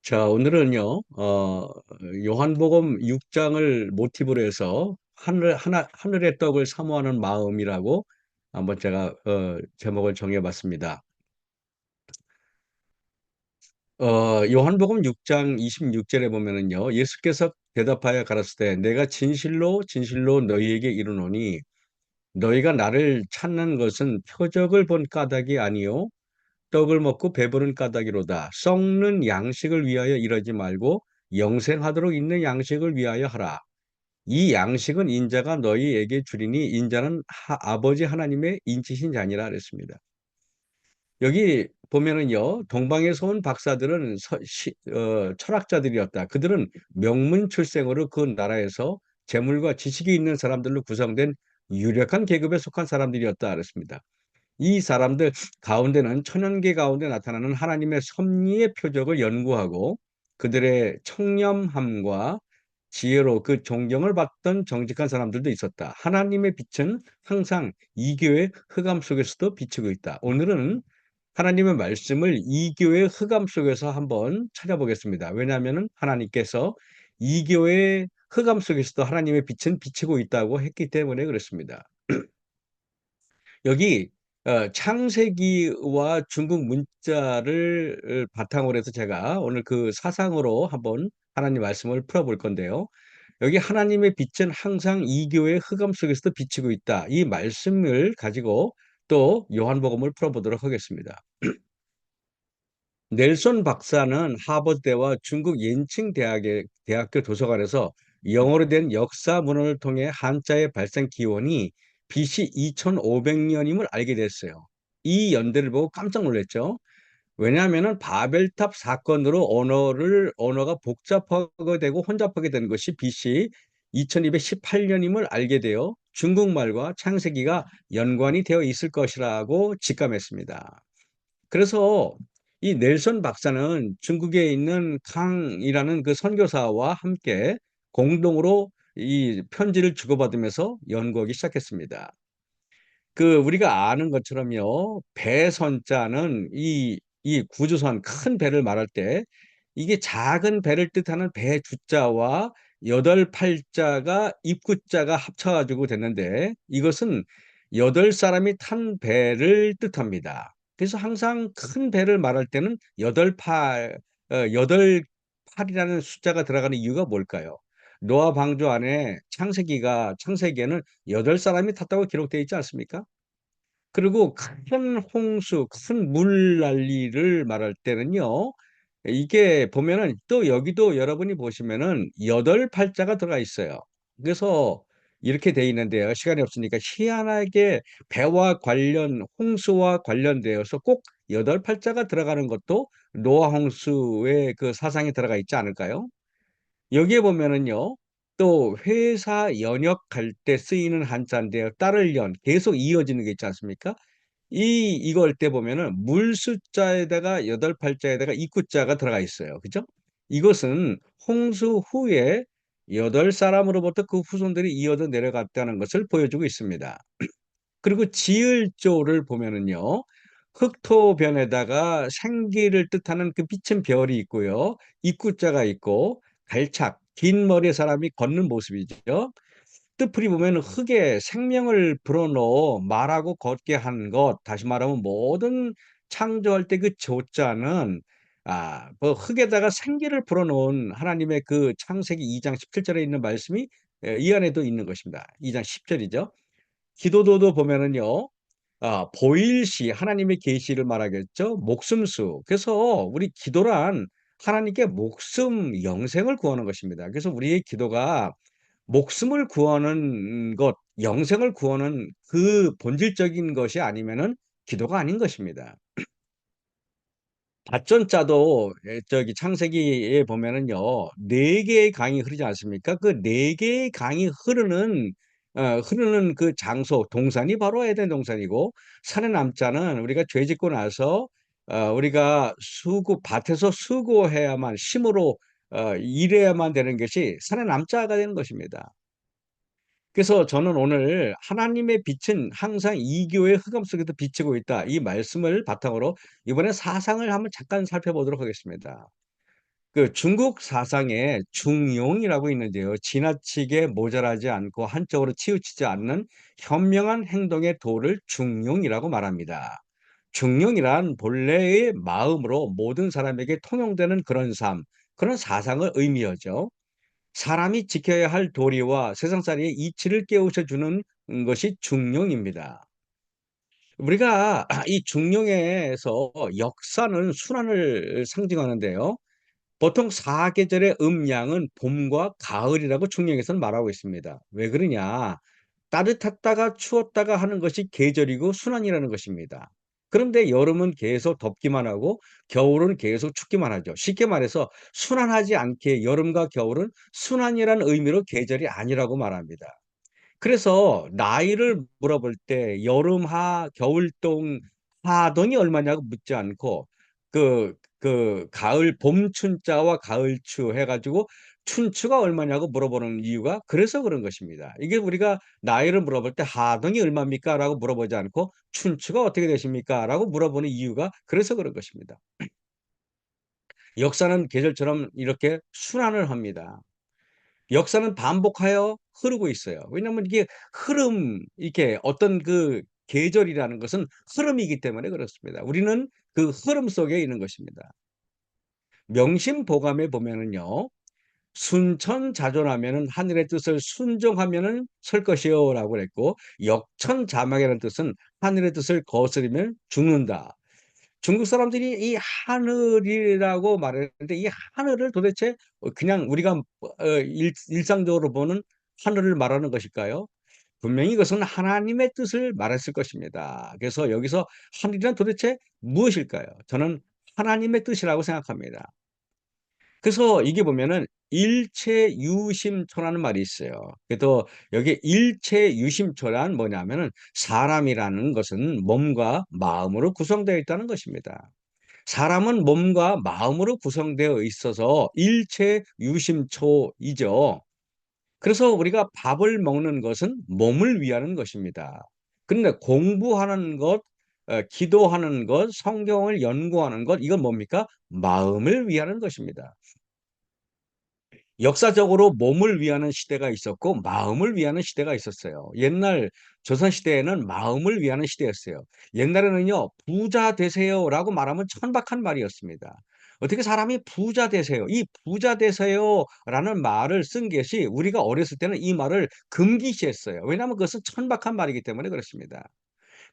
자, 오늘은요, 요한복음 6장을 모티브로 해서 하늘의 떡을 사모하는 마음이라고 한번 제가, 제목을 정해봤습니다. 요한복음 6장 26절에 보면은요, 예수께서 대답하여 가라사대 내가 진실로 진실로 너희에게 이르노니 너희가 나를 찾는 것은 표적을 본 까닭이 아니요 떡을 먹고 배부른 까닭이로다. 썩는 양식을 위하여 이러지 말고 영생하도록 있는 양식을 위하여 하라. 이 양식은 인자가 너희에게 주리니 인자는 아버지 하나님의 인치신 자니라 그랬습니다. 여기 보면은요, 동방에서 온 박사들은 철학자들이었다. 그들은 명문 출생으로 그 나라에서 재물과 지식이 있는 사람들로 구성된 유력한 계급에 속한 사람들이었다 그랬습니다. 이 사람들 가운데는 천연계 가운데 나타나는 하나님의 섭리의 표적을 연구하고 그들의 청렴함과 지혜로 그 존경을 받던 정직한 사람들도 있었다. 하나님의 빛은 항상 이교의 흑암 속에서도 비치고 있다. 오늘은 하나님의 말씀을 이교의 흑암 속에서 한번 찾아보겠습니다. 왜냐하면 하나님께서 이교의 흑암 속에서도 하나님의 빛은 비치고 있다고 했기 때문에 그렇습니다. 여기 창세기와 중국 문자를 바탕으로 해서 제가 오늘 그 사상으로 한번 하나님 말씀을 풀어볼 건데요. 여기 하나님의 빛은 항상 이교의 흑암 속에서도 비치고 있다. 이 말씀을 가지고 또 요한복음을 풀어보도록 하겠습니다. 넬손 박사는 하버드대와 중국 옌칭 대학교 도서관에서 영어로 된 역사 문헌을 통해 한자의 발생 기원이 BC 2500년임을 알게 됐어요. 이 연대를 보고 깜짝 놀랐죠. 왜냐하면 바벨탑 사건으로 언어가 복잡하게 되고 혼잡하게 된 것이 BC 2218년임을 알게 되어 중국말과 창세기가 연관이 되어 있을 것이라고 직감했습니다. 그래서 이 넬슨 박사는 중국에 있는 캉이라는 그 선교사와 함께 공동으로 이 편지를 주고받으면서 연구하기 시작했습니다. 그 우리가 아는 것처럼요, 배선자는 이 구조선 큰 배를 말할 때 이게 작은 배를 뜻하는 배 주자와 여덟 팔자가 입구자가 합쳐가지고 됐는데 이것은 여덟 사람이 탄 배를 뜻합니다. 그래서 항상 큰 배를 말할 때는 여덟 팔이라는 숫자가 들어가는 이유가 뭘까요? 노아 방주 안에 창세기에는 여덟 사람이 탔다고 기록되어 있지 않습니까? 그리고 큰 홍수, 큰 물난리를 말할 때는요. 이게 보면은 또 여기도 여러분이 보시면은 여덟 팔자가 들어가 있어요. 그래서 이렇게 돼 있는데요. 시간이 없으니까 희한하게 배와 홍수와 관련되어서 꼭 여덟 팔자가 들어가는 것도 노아 홍수의 그 사상이 들어가 있지 않을까요? 여기에 보면은요. 또 회사 연역할 때 쓰이는 한자인데요. 따를 연 계속 이어지는 게 있지 않습니까? 이걸 때 보면은 물 숫자에다가 여덟 팔자에다가 입구자가 들어가 있어요. 그죠? 이것은 홍수 후에 여덟 사람으로부터 그 후손들이 이어져 내려갔다는 것을 보여주고 있습니다. 그리고 지을조를 보면은요. 흑토변에다가 생기를 뜻하는 그 빛은 별이 있고요. 입구자가 있고 갈착, 긴 머리의 사람이 걷는 모습이죠. 뜻풀이 보면 흙에 생명을 불어넣어 말하고 걷게 한 것, 다시 말하면 모든 창조할 때 그 조자는 뭐 흙에다가 생기를 불어넣은 하나님의 그 창세기 2장 17절에 있는 말씀이 이 안에도 있는 것입니다. 2장 10절이죠. 기도도도 보면은요. 보일시 하나님의 계시를 말하겠죠. 목숨수. 그래서 우리 기도란 하나님께 목숨, 영생을 구하는 것입니다. 그래서 우리의 기도가 목숨을 구하는 것, 영생을 구하는 그 본질적인 것이 아니면은 기도가 아닌 것입니다. 다전자도 저기 창세기에 보면은요, 네 개의 강이 흐르지 않습니까? 그 네 개의 강이 흐르는 그 장소, 동산이 바로 에덴 동산이고, 산의 남자는 우리가 죄 짓고 나서 우리가 밭에서 수고해야만, 힘으로 일해야만 되는 것이 산의 남자가 되는 것입니다. 그래서 저는 오늘 하나님의 빛은 항상 이교의 흑암 속에도 비치고 있다. 이 말씀을 바탕으로 이번에 사상을 한번 잠깐 살펴보도록 하겠습니다. 그 중국 사상에 중용이라고 있는데요. 지나치게 모자라지 않고 한쪽으로 치우치지 않는 현명한 행동의 도를 중용이라고 말합니다. 중용이란 본래의 마음으로 모든 사람에게 통용되는 그런 삶, 그런 사상을 의미하죠. 사람이 지켜야 할 도리와 세상살이의 이치를 깨우쳐 주는 것이 중용입니다. 우리가 이 중용에서 역사는 순환을 상징하는데요. 보통 사계절의 음양은 봄과 가을이라고 중용에서는 말하고 있습니다. 왜 그러냐? 따뜻했다가 추웠다가 하는 것이 계절이고 순환이라는 것입니다. 그런데 여름은 계속 덥기만 하고 겨울은 계속 춥기만 하죠. 쉽게 말해서 순환하지 않게 여름과 겨울은 순환이라는 의미로 계절이 아니라고 말합니다. 그래서 나이를 물어볼 때 여름하, 겨울동, 하동이 얼마냐고 묻지 않고 가을 봄춘자와 가을추 해가지고 춘추가 얼마냐고 물어보는 이유가 그래서 그런 것입니다. 이게 우리가 나이를 물어볼 때 하동이 얼마입니까? 라고 물어보지 않고 춘추가 어떻게 되십니까? 라고 물어보는 이유가 그래서 그런 것입니다. 역사는 계절처럼 이렇게 순환을 합니다. 역사는 반복하여 흐르고 있어요. 왜냐하면 이게 이렇게 어떤 그 계절이라는 것은 흐름이기 때문에 그렇습니다. 우리는 그 흐름 속에 있는 것입니다. 명심보감에 보면은요. 순천자존하면은 하늘의 뜻을 순종하면은 설 것이요라고 그랬고 역천자막이라는 뜻은 하늘의 뜻을 거스르면 죽는다. 중국 사람들이 이 하늘이라고 말했는데 이 하늘을 도대체 그냥 우리가 일상적으로 보는 하늘을 말하는 것일까요? 분명히 이것은 하나님의 뜻을 말했을 것입니다. 그래서 여기서 하늘이란 도대체 무엇일까요? 저는 하나님의 뜻이라고 생각합니다. 그래서 이게 보면은 일체유심초라는 말이 있어요. 그래도 여기 일체유심초란 뭐냐면은 사람이라는 것은 몸과 마음으로 구성되어 있다는 것입니다. 사람은 몸과 마음으로 구성되어 있어서 일체유심초이죠. 그래서 우리가 밥을 먹는 것은 몸을 위하는 것입니다. 그런데 공부하는 것, 기도하는 것, 성경을 연구하는 것, 이건 뭡니까? 마음을 위하는 것입니다. 역사적으로 몸을 위하는 시대가 있었고 마음을 위하는 시대가 있었어요. 옛날 조선 시대에는 마음을 위하는 시대였어요. 옛날에는요, 부자 되세요라고 말하면 천박한 말이었습니다. 어떻게 사람이 부자 되세요? 이 부자 되세요라는 말을 쓴 것이 우리가 어렸을 때는 이 말을 금기시했어요. 왜냐하면 그것은 천박한 말이기 때문에 그렇습니다.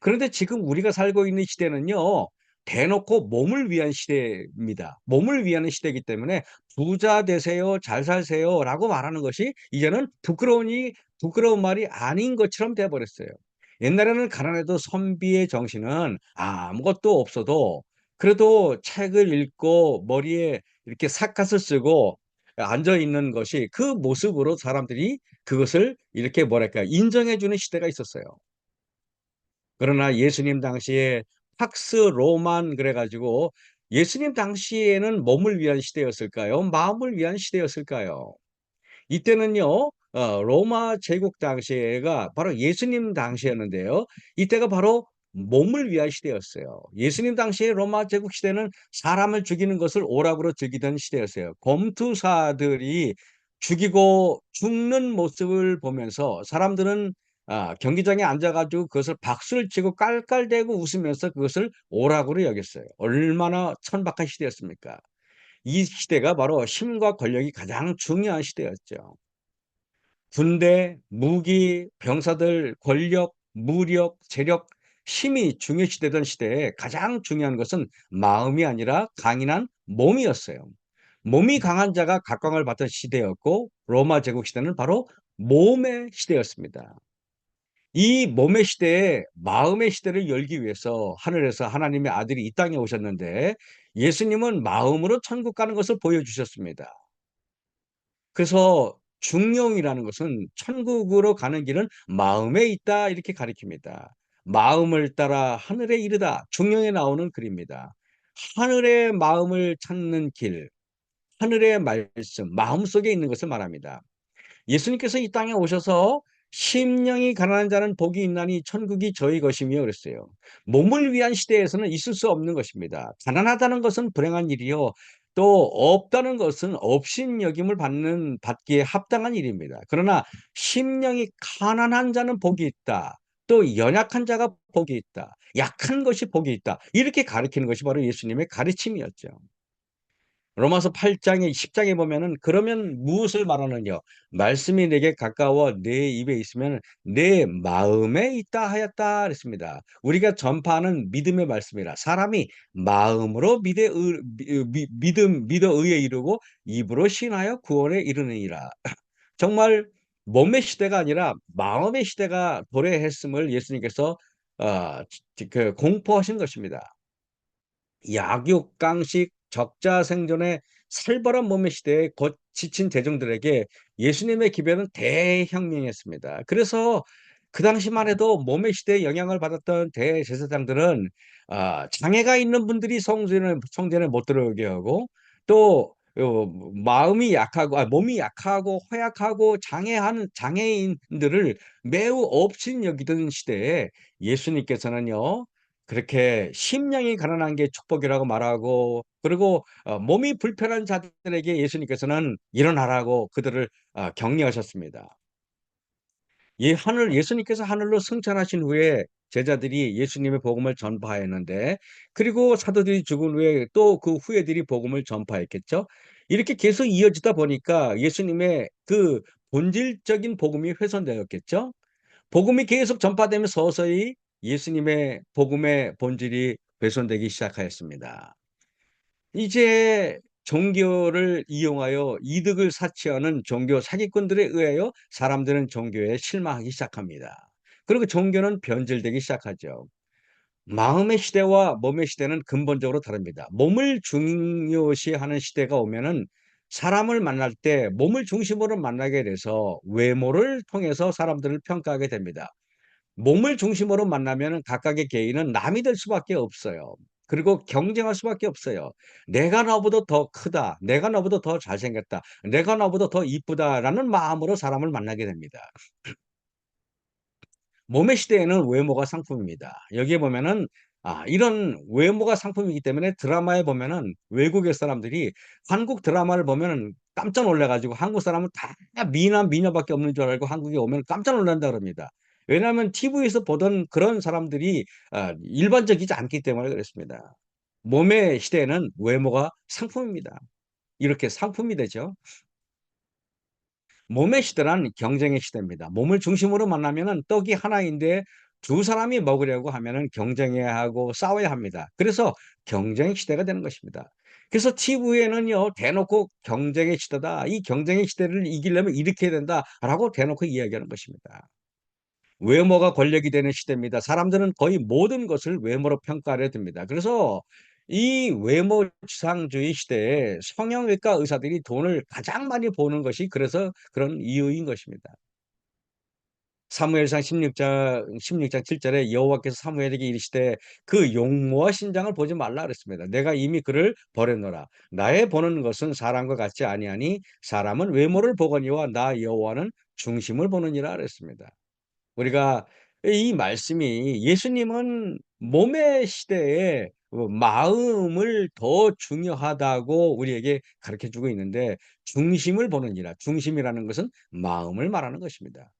그런데 지금 우리가 살고 있는 시대는요. 대놓고 몸을 위한 시대입니다. 몸을 위하는 시대이기 때문에 "부자 되세요. 잘 살세요."라고 말하는 것이 이제는 부끄러운 말이 아닌 것처럼 돼 버렸어요. 옛날에는 가난해도 선비의 정신은 아무것도 없어도 그래도 책을 읽고 머리에 이렇게 삿갓을 쓰고 앉아 있는 것이 그 모습으로 사람들이 그것을 이렇게 뭐랄까 인정해 주는 시대가 있었어요. 그러나 예수님 당시에 팍스 로만 그래 가지고 예수님 당시에는 몸을 위한 시대였을까요? 마음을 위한 시대였을까요? 이때는요. 로마 제국 당시가 바로 예수님 당시였는데요. 이때가 바로 몸을 위한 시대였어요. 예수님 당시에 로마 제국 시대는 사람을 죽이는 것을 오락으로 즐기던 시대였어요. 검투사들이 죽이고 죽는 모습을 보면서 사람들은 경기장에 앉아 가지고 그것을 박수를 치고 깔깔대고 웃으면서 그것을 오락으로 여겼어요. 얼마나 천박한 시대였습니까? 이 시대가 바로 힘과 권력이 가장 중요한 시대였죠. 군대, 무기, 병사들, 권력, 무력, 재력, 힘이 중요시되던 시대에 가장 중요한 것은 마음이 아니라 강인한 몸이었어요. 몸이 강한 자가 각광을 받던 시대였고 로마 제국 시대는 바로 몸의 시대였습니다. 이 몸의 시대에 마음의 시대를 열기 위해서 하늘에서 하나님의 아들이 이 땅에 오셨는데 예수님은 마음으로 천국 가는 것을 보여주셨습니다. 그래서 중용이라는 것은 천국으로 가는 길은 마음에 있다 이렇게 가리킵니다. 마음을 따라 하늘에 이르다 중용에 나오는 글입니다. 하늘의 마음을 찾는 길, 하늘의 말씀, 마음속에 있는 것을 말합니다. 예수님께서 이 땅에 오셔서 심령이 가난한 자는 복이 있나니 천국이 저희 것이며 그랬어요. 몸을 위한 시대에서는 있을 수 없는 것입니다. 가난하다는 것은 불행한 일이요. 또 없다는 것은 업신여김을 받기에 합당한 일입니다. 그러나 심령이 가난한 자는 복이 있다. 또 연약한 자가 복이 있다. 약한 것이 복이 있다. 이렇게 가리키는 것이 바로 예수님의 가르침이었죠. 로마서 8 장에 10 장에 보면은 그러면 무엇을 말하느냐? 말씀이 내게 가까워 내 입에 있으면 내 마음에 있다 하였다 그랬습니다. 우리가 전파하는 믿음의 말씀이라 사람이 마음으로 믿어 의에 이르고 입으로 신하여 구원에 이르느니라. 정말 몸의 시대가 아니라 마음의 시대가 도래했음을 예수님께서 공포하신 것입니다. 약육강식 적자생존의 살벌한 몸의 시대에 곧 지친 대중들에게 예수님의 기별은 대혁명이었습니다. 그래서 그 당시만 해도 몸의 시대에 영향을 받았던 대제사장들은 장애가 있는 분들이 성전에 못 들어오게 하고 또 마음이 약하고 몸이 약하고 허약하고 장애인들을 매우 업신여기던 시대에 예수님께서는요. 그렇게 심령이 가난한 게 축복이라고 말하고 그리고 몸이 불편한 자들에게 예수님께서는 일어나라고 그들을 격려하셨습니다. 예수님께서 하늘로 승천하신 후에 제자들이 예수님의 복음을 전파했는데 그리고 사도들이 죽은 후에 또 그 후예들이 복음을 전파했겠죠. 이렇게 계속 이어지다 보니까 예수님의 그 본질적인 복음이 훼손되었겠죠. 복음이 계속 전파되면 서서히 예수님의 복음의 본질이 훼손되기 시작하였습니다. 이제 종교를 이용하여 이득을 사치하는 종교 사기꾼들에 의하여 사람들은 종교에 실망하기 시작합니다. 그리고 종교는 변질되기 시작하죠. 마음의 시대와 몸의 시대는 근본적으로 다릅니다. 몸을 중요시하는 시대가 오면은 사람을 만날 때 몸을 중심으로 만나게 돼서 외모를 통해서 사람들을 평가하게 됩니다. 몸을 중심으로 만나면은 각각의 개인은 남이 될 수밖에 없어요. 그리고 경쟁할 수밖에 없어요. '내가 너보다 더 크다. 내가 너보다 더 잘생겼다. 내가 너보다 더 이쁘다.'라는 마음으로 사람을 만나게 됩니다. 몸의 시대에는 외모가 상품입니다. 여기에 보면은 이런 외모가 상품이기 때문에 드라마에 보면은 외국의 사람들이 한국 드라마를 보면은 깜짝 놀라 가지고 한국 사람은 다 미남 미녀밖에 없는 줄 알고 한국에 오면 깜짝 놀란다 그럽니다. 왜냐하면 TV에서 보던 그런 사람들이 일반적이지 않기 때문에 그렇습니다. 몸의 시대에는 외모가 상품입니다. 이렇게 상품이 되죠. 몸의 시대란 경쟁의 시대입니다. 몸을 중심으로 만나면은 떡이 하나인데 두 사람이 먹으려고 하면은 경쟁해야 하고 싸워야 합니다. 그래서 경쟁의 시대가 되는 것입니다. 그래서 TV에는요, 대놓고 경쟁의 시대다. 이 경쟁의 시대를 이기려면 이렇게 해야 된다라고 대놓고 이야기하는 것입니다. 외모가 권력이 되는 시대입니다. 사람들은 거의 모든 것을 외모로 평가하려 듭니다. 그래서 이 외모 지상주의 시대에 성형외과 의사들이 돈을 가장 많이 버는 것이 그래서 그런 이유인 것입니다. 사무엘상 16장 7 절에 여호와께서 사무엘에게 이르시되 그 용모와 신장을 보지 말라 그랬습니다. 내가 이미 그를 버렸노라. 나의 보는 것은 사람과 같지 아니하니 사람은 외모를 보거니와 나 여호와는 중심을 보느니라 그랬습니다. 우리가 이 말씀이 예수님은 몸의 시대에 마음을 더 중요하다고 우리에게 가르쳐 주고 있는데 중심을 보느니라. 중심이라는 것은 마음을 말하는 것입니다.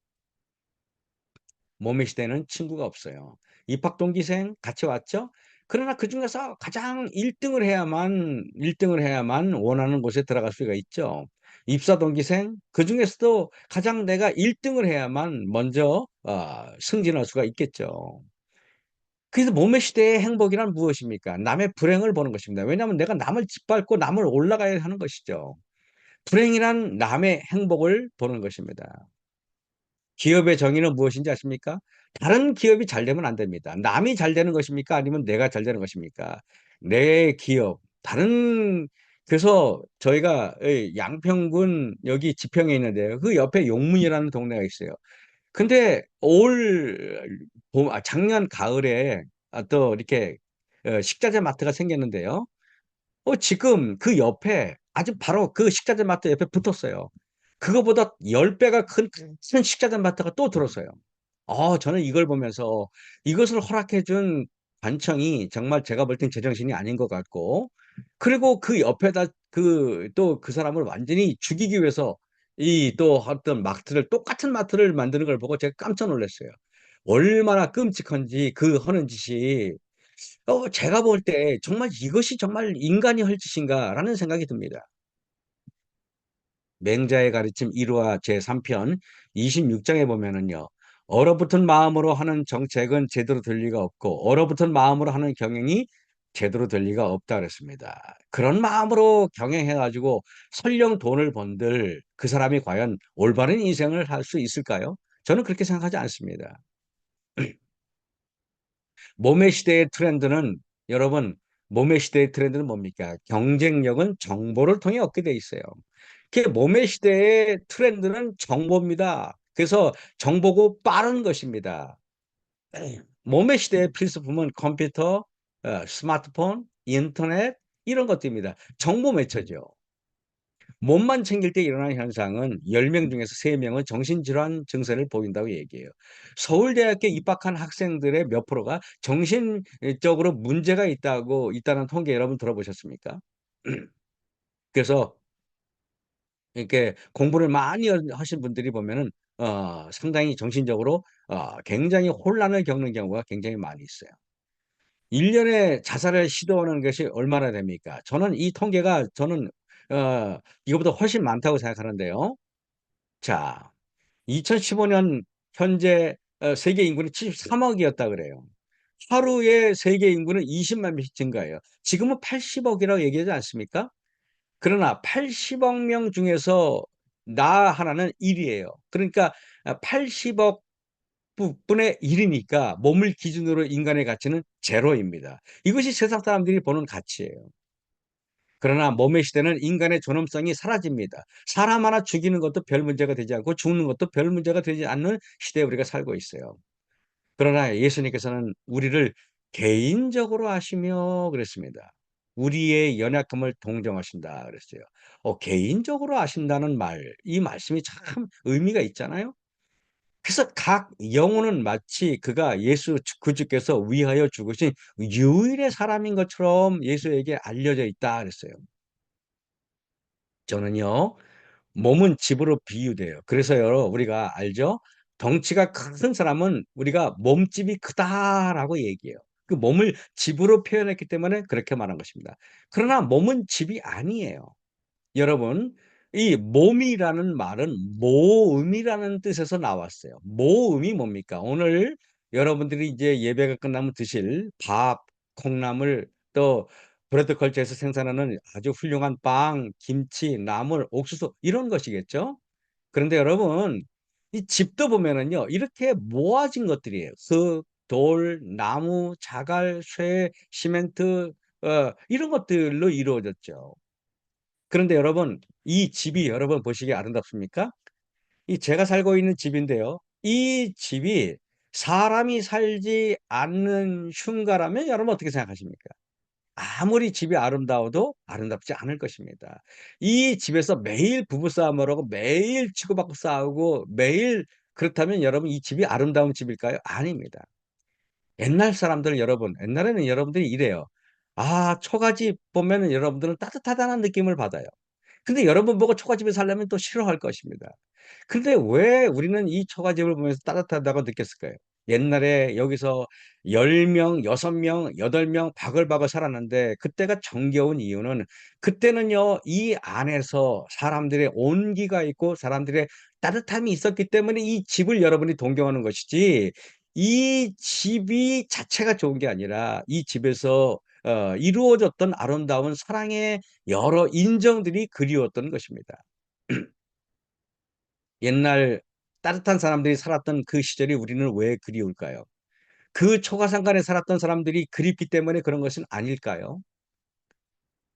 몸의 시대는 친구가 없어요. 입학동기생 같이 왔죠? 그러나 그중에서 가장 1 등을 해야만 원하는 곳에 들어갈 수가 있죠. 입사동기생 그중에서도 가장 내가 1 등을 해야만 먼저 승진할 수가 있겠죠. 그래서 몸의 시대의 행복이란 무엇입니까? 남의 불행을 보는 것입니다. 왜냐하면 내가 남을 짓밟고 남을 올라가야 하는 것이죠. 불행이란 남의 행복을 보는 것입니다. 기업의 정의는 무엇인지 아십니까? 다른 기업이 잘 되면 안 됩니다. 남이 잘 되는 것입니까? 아니면 내가 잘 되는 것입니까? 내 기업 다른 그래서 저희가 양평군 여기 지평에 있는데요. 그 옆에 용문이라는 동네가 있어요. 근데 작년 가을에 또 이렇게 식자재 마트가 생겼는데요. 지금 그 옆에 아주 바로 그 식자재 마트 옆에 붙었어요. 그거보다 10 배가 큰 식자재 마트가 또 들어서요. 저는 이걸 보면서 이것을 허락해 준 관청이 정말 제가 볼 땐 제정신이 아닌 것 같고 그리고 그 옆에다 또 그 사람을 완전히 죽이기 위해서 이 또 어떤 마트를 똑같은 마트를 만드는 걸 보고 제가 깜짝 놀랐어요. 얼마나 끔찍한지 그 하는 짓이 제가 볼 때 '정말 이것이 정말 인간이 할 짓인가.'라는 생각이 듭니다. 맹자의 가르침 1화 제3편 26장에 보면은요. "얼어붙은 마음으로 하는 정책은 제대로 될 리가 없고 얼어붙은 마음으로 하는 경영이 제대로 될 리가 없다." 그랬습니다. 그런 마음으로 경영해 가지고 설령 돈을 번들 그 사람이 과연 올바른 인생을 할 수 있을까요? 저는 그렇게 생각하지 않습니다. 몸의 시대의 트렌드는 여러분 몸의 시대의 트렌드는 뭡니까? 경쟁력은 정보를 통해 얻게 돼 있어요. 그 몸의 시대의 트렌드는 정보입니다. 그래서 정보고 빠른 것입니다. 몸의 시대의 필수품은 컴퓨터, 스마트폰, 인터넷 이런 것들입니다. 정보 매체죠. 몸만 챙길 때 일어나는 현상은 10명 중에서 3 명은 정신질환 증세를 보인다고 얘기해요. 서울대학교에 입학한 학생들의 몇 프로가 정신적으로 문제가 있다는 통계 여러분 들어보셨습니까? 그래서 이렇게 공부를 많이 하신 분들이 보면은 상당히 정신적으로 굉장히 혼란을 겪는 경우가 굉장히 많이 있어요. 1 년에 자살을 시도하는 것이 얼마나 됩니까? 저는 이 통계가 저는 이거보다 훨씬 많다고 생각하는데요. 자 2015년 현재 세계 인구는 73억 이었다 그래요. 하루에 세계 인구는 20만 명씩 증가해요. 지금은 80억 이라고 얘기하지 않습니까? 그러나 80억 명 중에서 나 하나는 1 이에요. 그러니까 80억 부 분의 1 이니까 몸을 기준으로 인간의 가치는 0 입니다. 이것이 세상 사람들이 보는 가치예요. 그러나 몸의 시대는 인간의 존엄성이 사라집니다. 사람 하나 죽이는 것도 별 문제가 되지 않고 죽는 것도 별 문제가 되지 않는 시대에 우리가 살고 있어요. 그러나 예수님께서는 우리를 개인적으로 아시며 그랬습니다. "우리의 연약함을 동정하신다." 그랬어요. 개인적으로 아신다는 이 말씀이 참 의미가 있잖아요. 그래서 각 영혼은 마치 그가 그 주께서 위하여 죽으신 유일의 사람인 것처럼 예수에게 알려져 있다 그랬어요. 저는요. 몸은 집으로 비유돼요. 그래서요 우리가 알죠? 덩치가 큰 사람은 우리가 "몸집이 크다."라고 얘기해요. 그 몸을 집으로 표현했기 때문에 그렇게 말한 것입니다. 그러나 몸은 집이 아니에요. 여러분 이 몸이라는 말은 모음이라는 뜻에서 나왔어요. 모음이 뭡니까? 오늘 여러분들이 이제 예배가 끝나면 드실 밥, 콩나물 또 브레드 컬처에서 생산하는 아주 훌륭한 빵, 김치, 나물, 옥수수 이런 것이겠죠? 그런데 여러분 이 집도 보면은요. 이렇게 모아진 것들이에요. 흙, 돌, 나무, 자갈, 쇠, 시멘트 이런 것들로 이루어졌죠. 그런데 여러분 이 집이 여러분 보시기에 아름답습니까? 이 제가 살고 있는 집인데요. 이 집이 사람이 살지 않는 흉가라면 여러분 어떻게 생각하십니까? 아무리 집이 아름다워도 아름답지 않을 것입니다. 이 집에서 매일 부부싸움을 하고 매일 치고받고 싸우고 매일 그렇다면 여러분 이 집이 아름다운 집일까요? 아닙니다. 옛날 사람들 여러분 옛날에는 여러분들이 이래요. 초가집 보면은 여러분들은 따뜻하다는 느낌을 받아요. 근데 여러분 보고 초가집에 살려면 또 싫어할 것입니다. 근데 왜 우리는 이 초가집을 보면서 따뜻하다고 느꼈을까요? 옛날에 여기서 10 명, 6 명, 8 명 바글바글 살았는데 그때가 정겨운 이유는 그때는요 이 안에서 사람들의 온기가 있고 사람들의 따뜻함이 있었기 때문에 이 집을 여러분이 동경하는 것이지 이 집이 자체가 좋은 게 아니라 이 집에서 이루어졌던 아름다운 사랑의 여러 인정들이 그리웠던 것입니다. 옛날 따뜻한 사람들이 살았던 그 시절이 우리는 왜 그리울까요? 그 초가상간에 살았던 사람들이 그립기 때문에 그런 것은 아닐까요?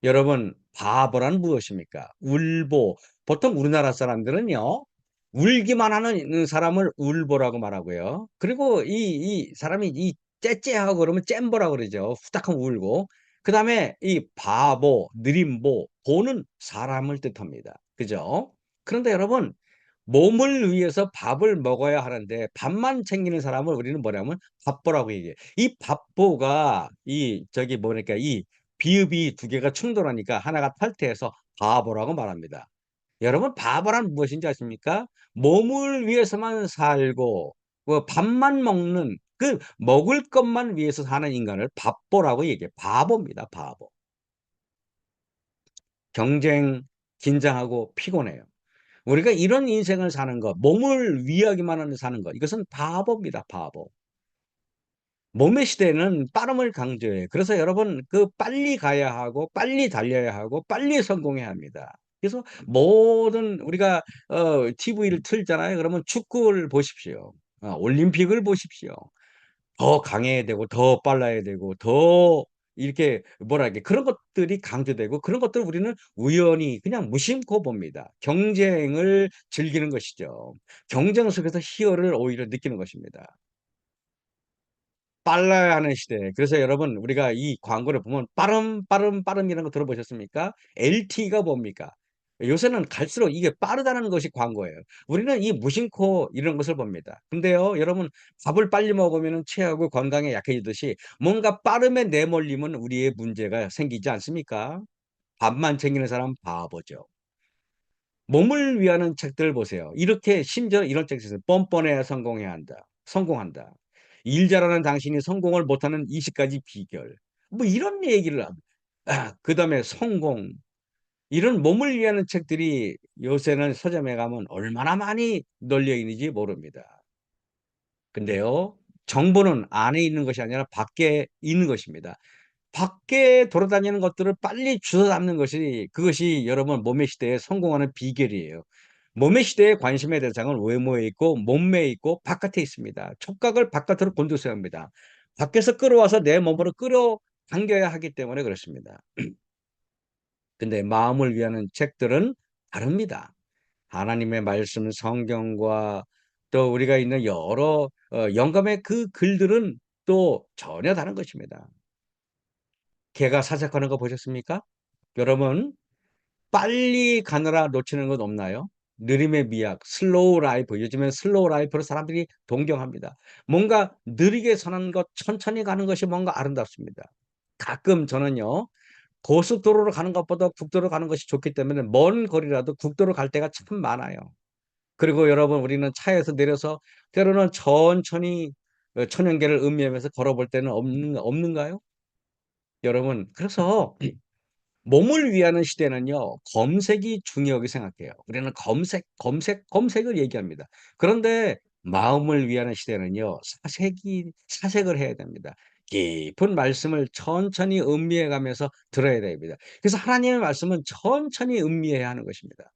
여러분 바보란 무엇입니까? 울보. 보통 우리나라 사람들은요. 울기만 하는 사람을 울보라고 말하고요. 그리고 이 사람이 이 째째하고 그러면 잼보라고 그러죠. 후딱하면 울고. 그다음에 이 바보, 느림보, 보는 사람을 뜻합니다. 그죠? 그런데 여러분 몸을 위해서 밥을 먹어야 하는데 밥만 챙기는 사람을 우리는 뭐냐면 밥보라고 얘기해요. 이 밥보가 이 저기 뭐랄까 이 비읍이 두 개가 충돌하니까 하나가 탈퇴해서 바보라고 말합니다. 여러분 바보란 무엇인지 아십니까? 몸을 위해서만 살고 밥만 먹는 그 먹을 것만 위해서 사는 인간을 밥보라고 얘기해요. 바보입니다. 바보. 경쟁, 긴장하고 피곤해요. 우리가 이런 인생을 사는 것, 몸을 위하기만 하는 사는 것, 이것은 바보입니다. 바보. 몸의 시대는 빠름을 강조해요. 그래서 여러분 빨리 가야 하고 빨리 달려야 하고 빨리 성공해야 합니다. 그래서 모든 우리가 TV를 틀잖아요. 그러면 축구를 보십시오. 올림픽을 보십시오. 더 강해야 되고 더 빨라야 되고 더 이렇게 뭐라 게 그런 것들이 강조되고 그런 것들을 우리는 우연히 그냥 무심코 봅니다. 경쟁을 즐기는 것이죠. 경쟁 속에서 희열을 오히려 느끼는 것입니다. 빨라야 하는 시대. 그래서 여러분 우리가 이 광고를 보면 빠름, 빠름, 빠름이라는 거 들어보셨습니까? LTE가 뭡니까? 요새는 갈수록 이게 빠르다는 것이 광고예요. 우리는 이 무심코 이런 것을 봅니다. 근데요, 여러분 밥을 빨리 먹으면 체하고 건강에 약해지듯이 뭔가 빠름에 내몰리면 우리의 문제가 생기지 않습니까? 밥만 챙기는 사람은 바보죠. 몸을 위하는 책들을 보세요. 이렇게 심지어 이런 책이 있어요. "뻔뻔해야 성공해야 한다. 성공한다. 일 잘하는 당신이 성공을 못하는 20가지 비결." 뭐 이런 얘기를 합니다. 그다음에 성공 이런 몸을 위하는 책들이 요새는 서점에 가면 얼마나 많이 널려 있는지 모릅니다. 근데요. 정보는 안에 있는 것이 아니라 밖에 있는 것입니다. 밖에 돌아다니는 것들을 빨리 주워 담는 것이 그것이 여러분 몸의 시대에 성공하는 비결이에요. 몸의 시대의 관심의 대상은 외모에 있고 몸매에 있고 바깥에 있습니다. 촉각을 바깥으로 곤두세워야 합니다. 밖에서 끌어와서 내 몸으로 끌어당겨야 하기 때문에 그렇습니다. 근데 마음을 위하는 책들은 다릅니다. 하나님의 말씀 성경과 또 우리가 있는 여러 영감의 그 글들은 또 전혀 다른 것입니다. 개가 사색하는 거 보셨습니까? 여러분 빨리 가느라 놓치는 것 없나요? 느림의 미학, 슬로우 라이프. 요즘엔 슬로우 라이프를 사람들이 동경합니다. 뭔가 느리게 사는 것, 천천히 가는 것이 뭔가 아름답습니다. 가끔 저는요. 고속도로로 가는 것보다 국도로 가는 것이 좋기 때문에 먼 거리라도 국도로 갈 때가 참 많아요. 그리고 여러분 우리는 차에서 내려서 때로는 천천히 천연계를 음미하면서 걸어볼 때는 없는가요? 여러분 그래서 몸을 위하는 시대는요. 검색이 중요하게 생각해요. 우리는 검색, 검색, 검색을 얘기합니다. 그런데 마음을 위하는 시대는요. 사색을 해야 됩니다. 깊은 말씀을 천천히 음미해 가면서 들어야 됩니다. 그래서 하나님의 말씀은 천천히 음미해야 하는 것입니다.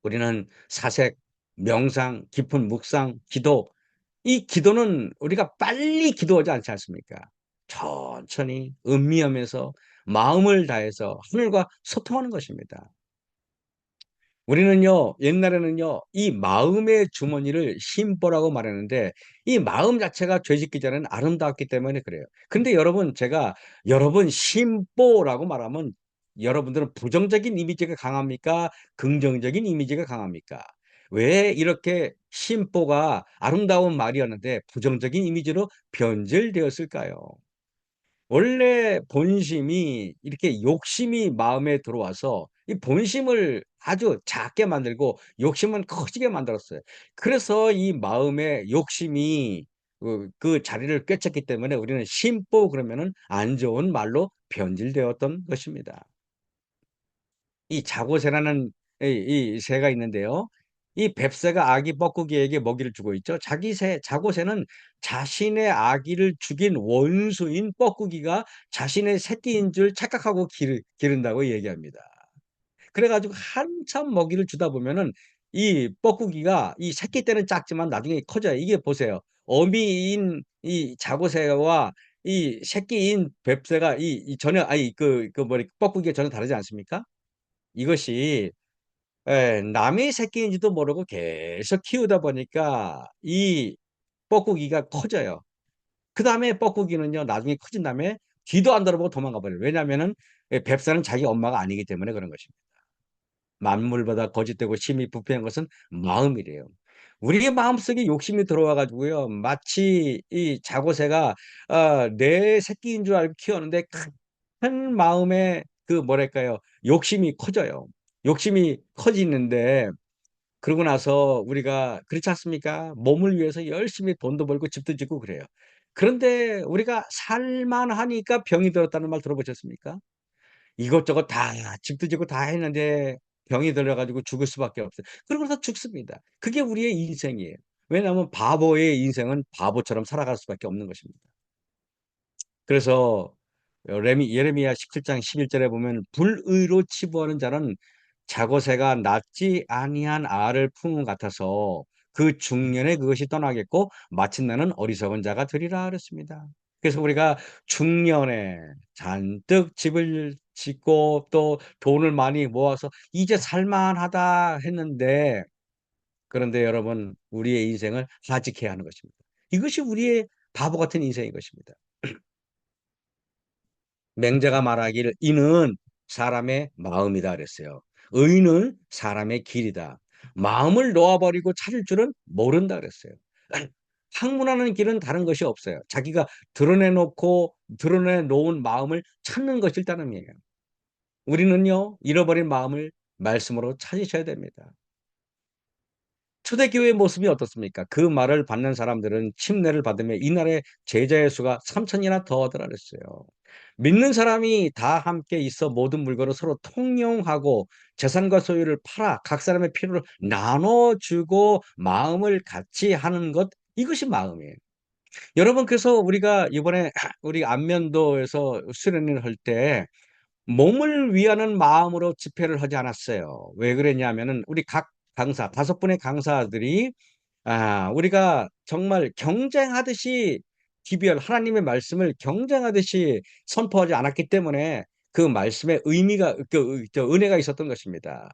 우리는 사색, 명상, 깊은 묵상, 기도 이 기도는 우리가 빨리 기도하지 않지 않습니까? 천천히 음미하면서 마음을 다해서 하늘과 소통하는 것입니다. 우리는요, 옛날에는요, 이 마음의 주머니를 심보라고 말했는데, 이 마음 자체가 죄 짓기 전에는 아름다웠기 때문에 그래요. 근데 여러분, 제가 여러분 심보라고 말하면 여러분들은 부정적인 이미지가 강합니까? 긍정적인 이미지가 강합니까? 왜 이렇게 심보가 아름다운 말이었는데 부정적인 이미지로 변질되었을까요? 원래 본심이 이렇게 욕심이 마음에 들어와서 이 본심을 아주 작게 만들고 욕심은 커지게 만들었어요. 그래서 이 마음의 욕심이 그 자리를 꿰찼기 때문에 우리는 심보 그러면은 안 좋은 말로 변질되었던 것입니다. 이 자고새라는 이 새가 있는데요. 이 뱁새가 아기 뻐꾸기에게 먹이를 주고 있죠. 자기 새 자고새는 자신의 아기를 죽인 원수인 뻐꾸기가 자신의 새끼인 줄 착각하고 기른다고 얘기합니다. 그래 가지고 한참 먹이를 주다 보면은 이 뻐꾸기가 이 새끼 때는 작지만 나중에 커져요. 이게 보세요. 어미인 이 자고새와 이 새끼인 뱁새가 이 전혀 아니 뭐지 뻐꾸기가 전혀 다르지 않습니까? 이것이 남의 새끼인지도 모르고 계속 키우다 보니까 이 뻐꾸기가 커져요. 그다음에 뻐꾸기는요 나중에 커진 다음에 뒤도 안 돌아보고 도망가 버려요. 왜냐하면은 뱁새는 자기 엄마가 아니기 때문에 그런 것입니다. 만물보다 거짓되고 심히 부패한 것은 마음이래요. 우리의 마음속에 욕심이 들어와 가지고요. 마치 이 자고새가 내 새끼인 줄 알고 키웠는데 한 마음에 그 뭐랄까요? 욕심이 커져요. 욕심이 커지는데 그러고 나서 우리가 그렇지 않습니까? 몸을 위해서 열심히 돈도 벌고 집도 짓고 그래요. 그런데 우리가 살만하니까 병이 들었다는 말 들어보셨습니까? 이것저것 다 집도 짓고 다 했는데 병이 들어 가지고 죽을 수밖에 없어요. 그러고서 죽습니다. 그게 우리의 인생이에요. 왜냐하면 바보의 인생은 바보처럼 살아갈 수밖에 없는 것입니다. 그래서 레미 예레미야 17장 11 절에 보면 "불의로 치부하는 자는 자고새가 낳지 아니한 알을 품은 것 같아서 그 중년에 그것이 떠나겠고 마침내는 어리석은 자가 되리라." 그랬습니다. 그래서 우리가 중년에 잔뜩 집을 짓고 또 돈을 많이 모아서 '이제 살 만하다.' 했는데 그런데 여러분 우리의 인생을 하직해야 하는 것입니다. 이것이 우리의 바보 같은 인생인 것입니다. 맹자가 말하기를 "이는 사람의 마음이다." 그랬어요. "의는 사람의 길이다. 마음을 놓아 버리고 찾을 줄은 모른다." 그랬어요. 학문하는 길은 다른 것이 없어요. 자기가 드러내 놓은 마음을 찾는 것일 따름이에요. 우리는요 잃어버린 마음을 말씀으로 찾으셔야 됩니다. 초대교회의 모습이 어떻습니까? 그 말을 받는 사람들은 침례를 받으며 이날의 제자의 수가 3,000 이나 더하더라 그랬어요. 믿는 사람이 다 함께 있어 모든 물건을 서로 통용하고 재산과 소유를 팔아 각 사람의 필요를 나눠 주고 마음을 같이 하는 것 이것이 마음이에요. 여러분 그래서 우리가 이번에 우리 안면도에서 수련회를 할 때 몸을 위하는 마음으로 집회를 하지 않았어요. 왜 그랬냐면은 우리 각 강사 5 분의 강사들이 우리가 정말 경쟁하듯이 기별 하나님의 말씀을 경쟁하듯이 선포하지 않았기 때문에 그 말씀에 의미가 은혜가 있었던 것입니다.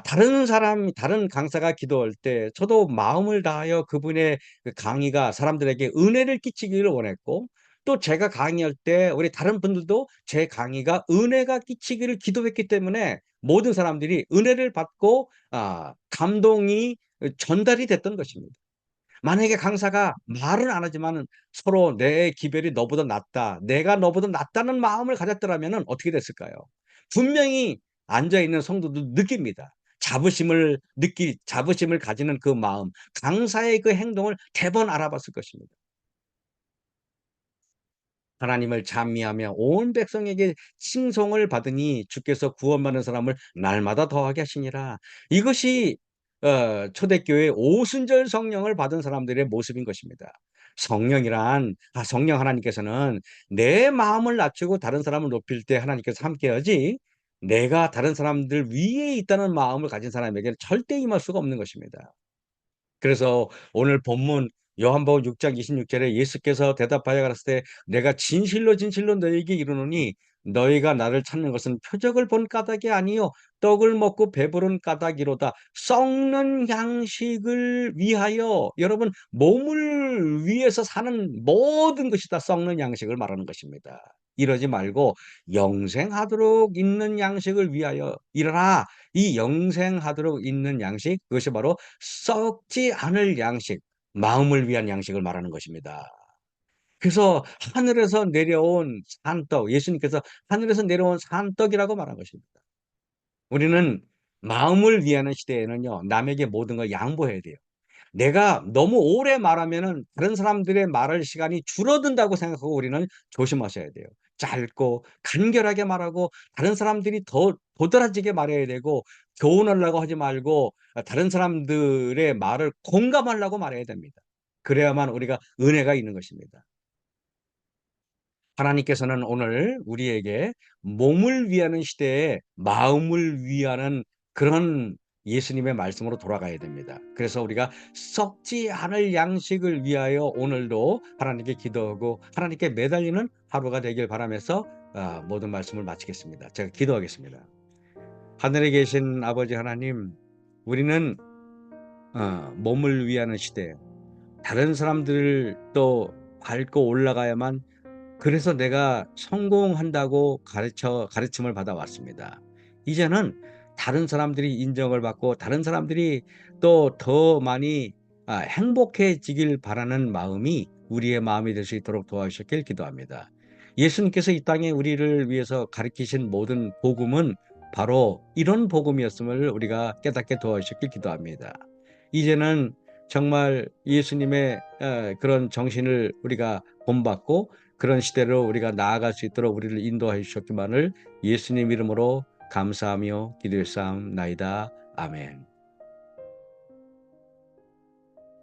다른 강사가 기도할 때 저도 마음을 다하여 그분의 그 강의가 사람들에게 은혜를 끼치기를 원했고 또 제가 강의할 때 우리 다른 분들도 제 강의가 은혜가 끼치기를 기도했기 때문에 모든 사람들이 은혜를 받고 감동이 전달이 됐던 것입니다. 만약에 강사가 말은 안 하지만은 서로 '내 기별이 너보다 낫다. 내가 너보다 낫다.'는 마음을 가졌더라면은 어떻게 됐을까요? 분명히 앉아 있는 성도도 느낍니다. 자부심을 가지는 그 마음, 강사의 그 행동을 대번 알아봤을 것입니다. 하나님을 찬미하며 온 백성에게 칭송을 받으니 주께서 구원받는 사람을 날마다 더하게 하시니라. 이것이 초대교회 오순절 성령을 받은 사람들의 모습인 것입니다. 성령 하나님께서는 내 마음을 낮추고 다른 사람을 높일 때 하나님께서 함께하지 내가 다른 사람들 위에 있다는 마음을 가진 사람에게는 절대 임할 수가 없는 것입니다. 그래서 오늘 본문 요한복음 6장 26 절에 예수께서 대답하여 가라사대 "내가 진실로 진실로 너희에게 이르노니 너희가 나를 찾는 것은 표적을 본 까닭이 아니요 떡을 먹고 배부른 까닭이로다." 썩는 양식을 위하여 여러분 몸을 위해서 사는 모든 것이 다 썩는 양식을 말하는 것입니다. 이러지 말고 영생하도록 있는 양식을 위하여 일어나 이 영생하도록 있는 양식 그것이 바로 썩지 않을 양식, 마음을 위한 양식을 말하는 것입니다. 그래서 하늘에서 내려온 산떡, 예수님께서 하늘에서 내려온 산떡이라고 말한 것입니다. 우리는 마음을 위하는 시대에는요, 남에게 모든 걸 양보해야 돼요. 내가 너무 오래 말하면은 다른 사람들의 말할 시간이 줄어든다고 생각하고 우리는 조심하셔야 돼요. 짧고 간결하게 말하고 다른 사람들이 더 도드라지게 말해야 되고 교훈하려고 하지 말고 다른 사람들의 말을 공감하려고 말해야 됩니다. 그래야만 우리가 은혜가 있는 것입니다. 하나님께서는 오늘 우리에게 몸을 위하는 시대에 마음을 위하는 그런 예수님의 말씀으로 돌아가야 됩니다. 그래서 우리가 썩지 않을 양식을 위하여 오늘도 하나님께 기도하고 하나님께 매달리는 하루가 되길 바라면서 모든 말씀을 마치겠습니다. 제가 기도하겠습니다. 하늘에 계신 아버지 하나님, 우리는 몸을 위하는 시대, 다른 사람들을 또 밟고 올라가야만 그래서 내가 성공한다고 가르침을 받아왔습니다. 이제는 다른 사람들이 인정을 받고 다른 사람들이 또 더 많이 행복해지길 바라는 마음이 우리의 마음이 될 수 있도록 도와주셨길 기도합니다. 예수님께서 이 땅에 우리를 위해서 가르치신 모든 복음은 바로 이런 복음이었음을 우리가 깨닫게 도와주시길 기도합니다. 이제는 정말 예수님의 그런 정신을 우리가 본받고 그런 시대로 우리가 나아갈 수 있도록 우리를 인도해 주셨기만을 예수님 이름으로 감사하며 기도했사옵나이다. 아멘.